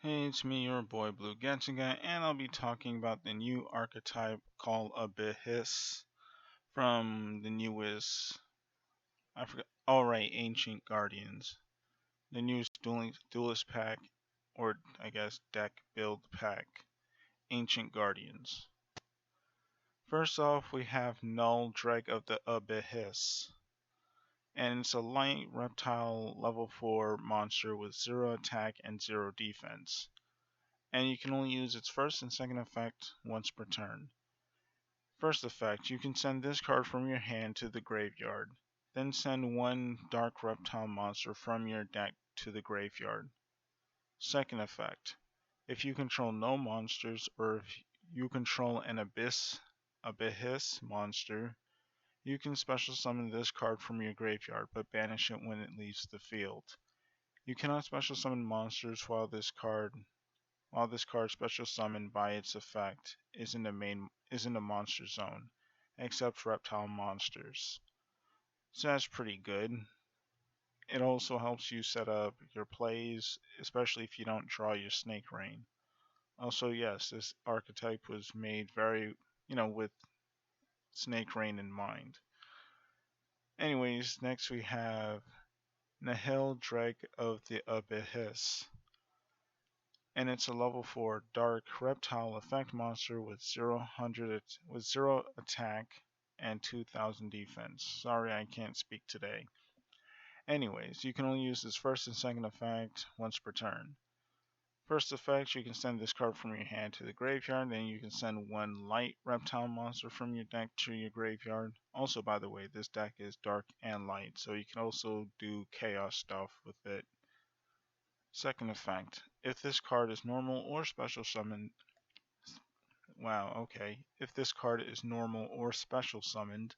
Hey, it's me, your boy Blue Gatsuga, and I'll be talking about the new archetype called Abhyss from the newest, I forgot, alright, Ancient Guardians. The newest duelist pack, or I guess deck build pack, Ancient Guardians. First off, we have Null Drake of the Abhyss, and it's a light reptile level 4 monster with 0 attack and 0 defense. And you can only use its first and second effect once per turn. First effect, you can send this card from your hand to the graveyard. Then send one dark reptile monster from your deck to the graveyard. Second effect, if you control no monsters or if you control an Abhyss monster, you can special summon this card from your graveyard but banish it when it leaves the field. You cannot special summon monsters while this card special summoned by its effect is in the monster zone, except reptile monsters. So that's pretty good. It also helps you set up your plays, especially if you don't draw your snake rain. Also, yes, this archetype was made with snake rain in mind. Anyways, next we have Nihil Drake of the Abhyss, and it's a level 4 dark reptile effect monster with 0 attack and 2000 defense. Sorry, I can't speak today. Anyways, you can only use this first and second effect once per turn. First effect, you can send this card from your hand to the graveyard, then you can send one light reptile monster from your deck to your graveyard. Also, by the way, this deck is dark and light, so you can also do chaos stuff with it. Second effect, if this card is normal or special summoned, if this card is normal or special summoned,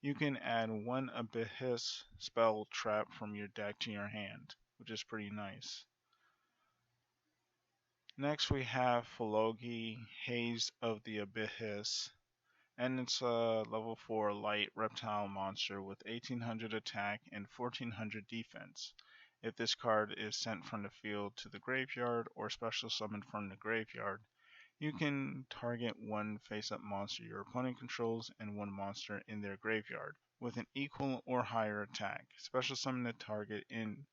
you can add one Abhyss spell trap from your deck to your hand, which is pretty nice. Next we have Phologi, Haze of the Abhyss, and it's a level 4 light reptile monster with 1800 attack and 1400 defense. If this card is sent from the field to the graveyard or special summoned from the graveyard, you can target one face-up monster your opponent controls and one monster in their graveyard with an equal or higher attack. Special summon the target in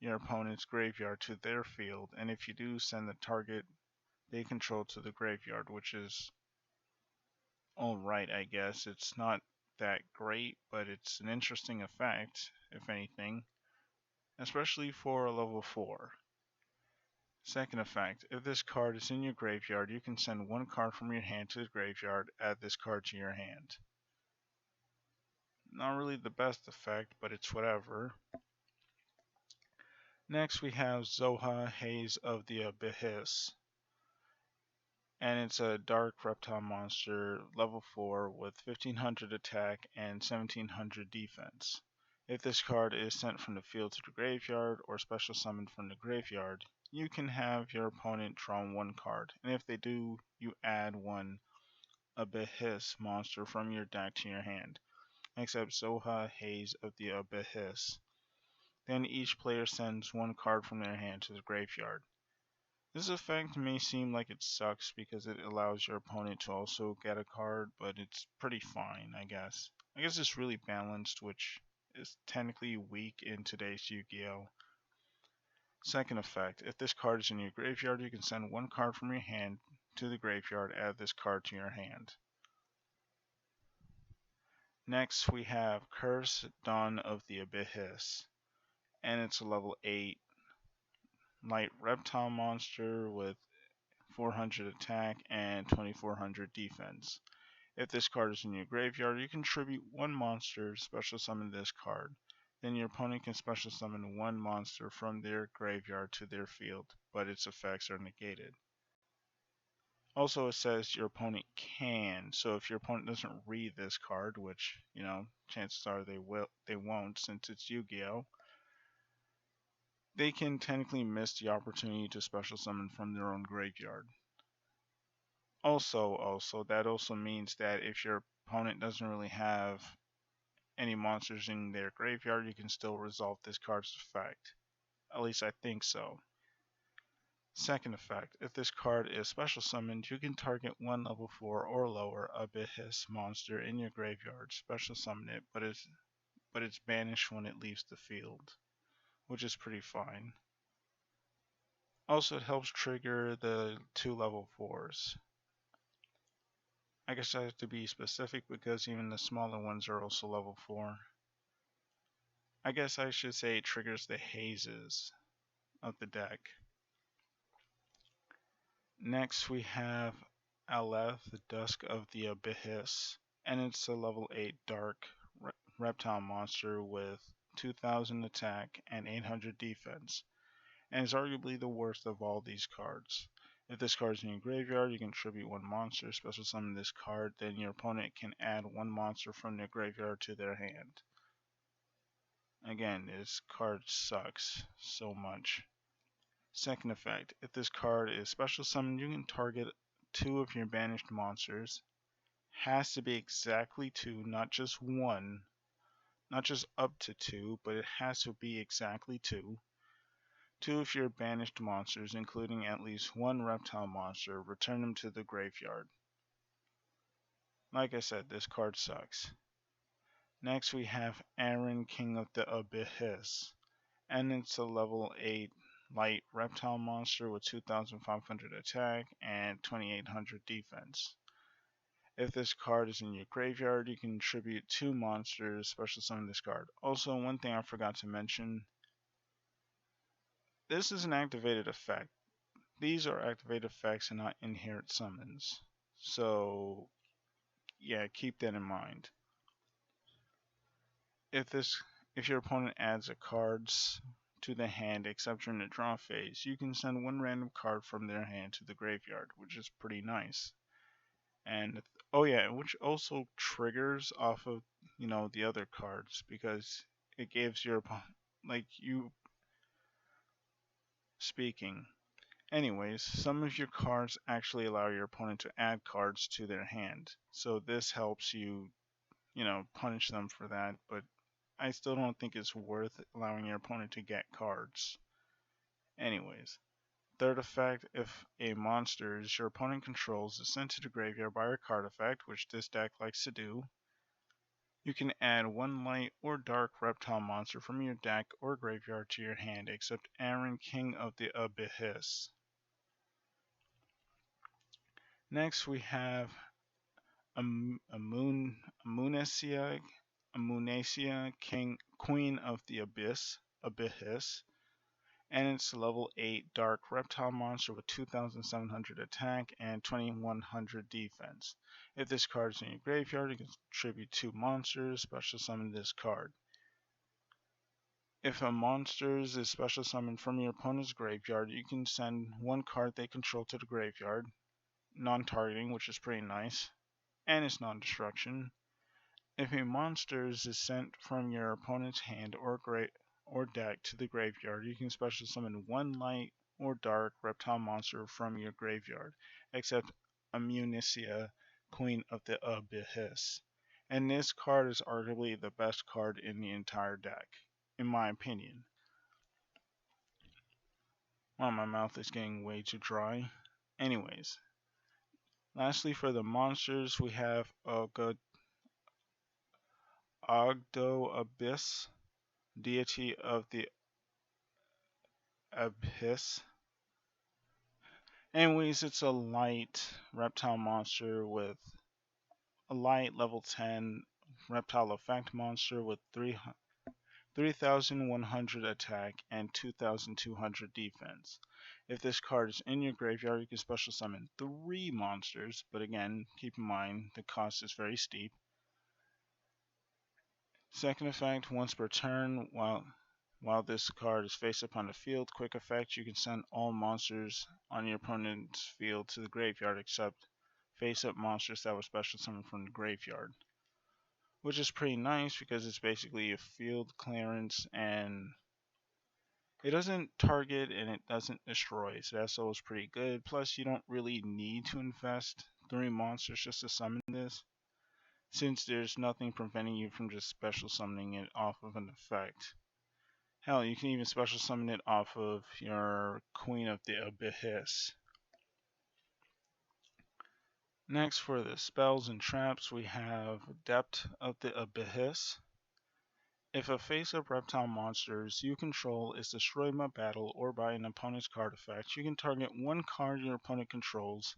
your opponent's graveyard to their field, and if you do, send the target they control to the graveyard, which is alright, I guess. It's not that great, but it's an interesting effect, if anything, especially for a level 4. Second effect, if this card is in your graveyard, you can send one card from your hand to the graveyard, add this card to your hand. Not really the best effect, but it's whatever. Next we have Zoha, Haze of the Abhyss, and it's a dark reptile monster, level 4 with 1500 attack and 1700 defense. If this card is sent from the field to the graveyard or special summoned from the graveyard, you can have your opponent draw one card, and if they do, you add one Abhyss monster from your deck to your hand, except Zoha, Haze of the Abhyss. Then each player sends one card from their hand to the graveyard. This effect may seem like it sucks because it allows your opponent to also get a card, but it's pretty fine, I guess. I guess it's really balanced, which is technically weak in today's Yu-Gi-Oh! Second effect, if this card is in your graveyard, you can send one card from your hand to the graveyard, add this card to your hand. Next, we have Curse, Dawn of the Abhyss, and it's a level 8 light reptile monster with 400 attack and 2400 defense. If this card is in your graveyard, you can tribute one monster, special summon this card. Then your opponent can special summon one monster from their graveyard to their field, but its effects are negated. Also, it says your opponent can, so if your opponent doesn't read this card, which, chances are they won't since it's Yu-Gi-Oh!, they can technically miss the opportunity to special summon from their own graveyard. Also, that also means that if your opponent doesn't really have any monsters in their graveyard, you can still resolve this card's effect. At least I think so. Second effect, if this card is special summoned, you can target one level 4 or lower Abhyss monster in your graveyard, special summon it, but it's banished when it leaves the field, which is pretty fine. Also, it helps trigger the 2 level 4s. I guess I have to be specific because even the smaller ones are also level 4. I guess I should say it triggers the hazes of the deck. Next we have Aleph, the Dusk of the Abhyss, and it's a level 8 dark reptile monster with 2000 attack and 800 defense, and is arguably the worst of all these cards. If this card is in your graveyard, you can tribute one monster, special summon this card, then your opponent can add one monster from their graveyard to their hand. Again, this card sucks so much. Second effect, if this card is special summoned, you can target 2 of your banished monsters. Has to be exactly 2, not just 1. Not just up to 2, but it has to be exactly 2. 2 of your banished monsters, including at least 1 reptile monster, return them to the graveyard. Like I said, this card sucks. Next we have Aaron, King of the Abhyss, and it's a level 8 light reptile monster with 2500 attack and 2800 defense. If this card is in your graveyard, you can tribute 2 monsters, special summon this card. Also, one thing I forgot to mention, this is an activated effect. These are activated effects and not inherent summons. So, yeah, keep that in mind. If your opponent adds a cards to the hand except during the draw phase, you can send one random card from their hand to the graveyard, which is pretty nice. And oh yeah, which also triggers off of the other cards because it gives your like you speaking. Anyways, some of your cards actually allow your opponent to add cards to their hand, so this helps you punish them for that. But I still don't think it's worth allowing your opponent to get cards. Anyways, third effect, if a monster your opponent controls is sent to the graveyard by a card effect, which this deck likes to do, you can add 1 light or dark reptile monster from your deck or graveyard to your hand, except Aaron, King of the Abhyss. Next we have Amunesia, Queen of the Abhyss, and it's a level 8 dark reptile monster with 2700 attack and 2100 defense. If this card is in your graveyard, you can tribute 2 monsters, special summon this card. If a monster is special summoned from your opponent's graveyard, you can send 1 card they control to the graveyard, non-targeting, which is pretty nice, and it's non-destruction. If a monster is sent from your opponent's hand or deck to the graveyard, you can special summon 1 light or dark reptile monster from your graveyard, except Amunesia, Queen of the Abhyss. And this card is arguably the best card in the entire deck, in my opinion. Wow, my mouth is getting way too dry. Anyways, lastly for the monsters, we have Abhyss, deity of the Abhyss. Anyways, it's a light reptile monster with a light level 10 reptile effect monster with 3100 attack and 2200 defense. If this card is in your graveyard, you can special summon 3 monsters, but again, keep in mind the cost is very steep. Second effect, once per turn, while this card is face up on the field, quick effect, you can send all monsters on your opponent's field to the graveyard except face up monsters that were special summoned from the graveyard. Which is pretty nice because it's basically a field clearance and it doesn't target and it doesn't destroy, so that's always pretty good. Plus, you don't really need to invest 3 monsters just to summon this, since there's nothing preventing you from just special summoning it off of an effect. Hell, you can even special summon it off of your Queen of the Abhyss. Next, for the spells and traps, we have Depth of the Abhyss. If a face-up reptile monsters you control is destroyed by battle or by an opponent's card effect, you can target one card your opponent controls,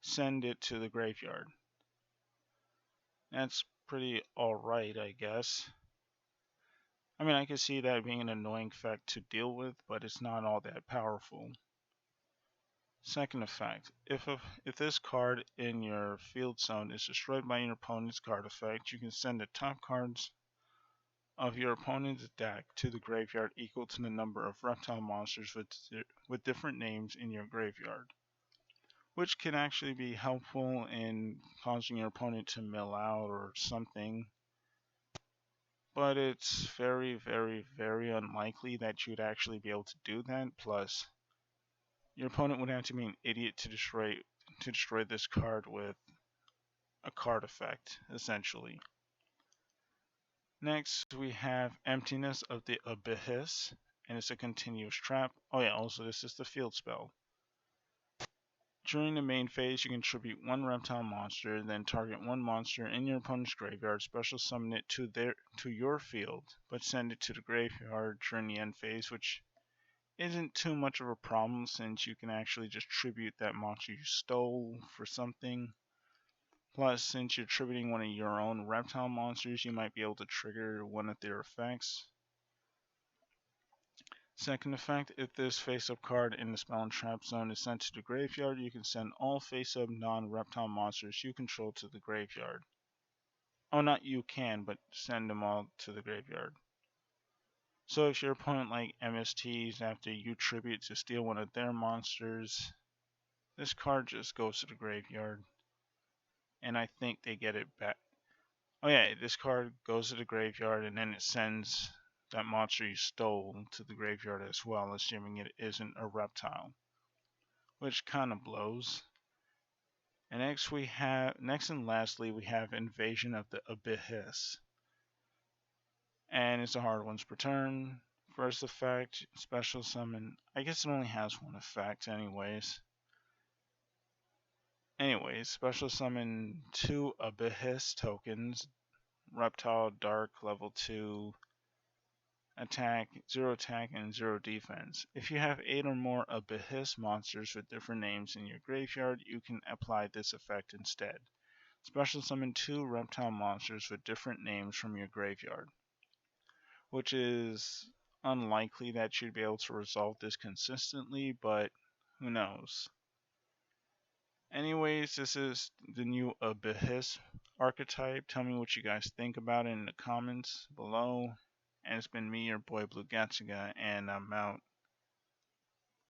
send it to the graveyard. That's pretty alright, I guess. I mean, I can see that being an annoying effect to deal with, but it's not all that powerful. Second effect, if this card in your field zone is destroyed by your opponent's card effect, you can send the top cards of your opponent's deck to the graveyard equal to the number of reptile monsters with different names in your graveyard, which can actually be helpful in causing your opponent to mill out or something. But it's very, very, very unlikely that you'd actually be able to do that. Plus, your opponent would have to be an idiot to destroy this card with a card effect, essentially. Next, we have Emptiness of the Abhyss, and it's a continuous trap. Oh yeah, also this is the field spell. During the main phase, you contribute one reptile monster, then target one monster in your opponent's graveyard, special summon it to your field, but send it to the graveyard during the end phase, which isn't too much of a problem since you can actually just tribute that monster you stole for something. Plus, since you're tributing one of your own reptile monsters, you might be able to trigger one of their effects. Second effect, if this face-up card in the spell and trap zone is sent to the graveyard, you can send all face-up non-reptile monsters you control to the graveyard. Oh, not you can, but send them all to the graveyard. So if your opponent like MSTs after you tribute to steal one of their monsters, this card just goes to the graveyard. And I think they get it back. Oh yeah, this card goes to the graveyard and then it sends that monster you stole to the graveyard as well, assuming it isn't a reptile, which kind of blows. And next and lastly, we have Invasion of the Abhyss, and it's a hard once per turn. First effect, special summon. I guess it only has one effect, anyways. Special summon 2 Abhyss tokens, Reptile Dark level 2, attack, 0 attack, and 0 defense. If you have 8 or more Abhyss monsters with different names in your graveyard, you can apply this effect instead. Special summon 2 reptile monsters with different names from your graveyard, which is unlikely that you'd be able to resolve this consistently, but who knows. Anyways, this is the new Abhyss archetype. Tell me what you guys think about it in the comments below. And it's been me, your boy Blue Gatsuga, and I'm out.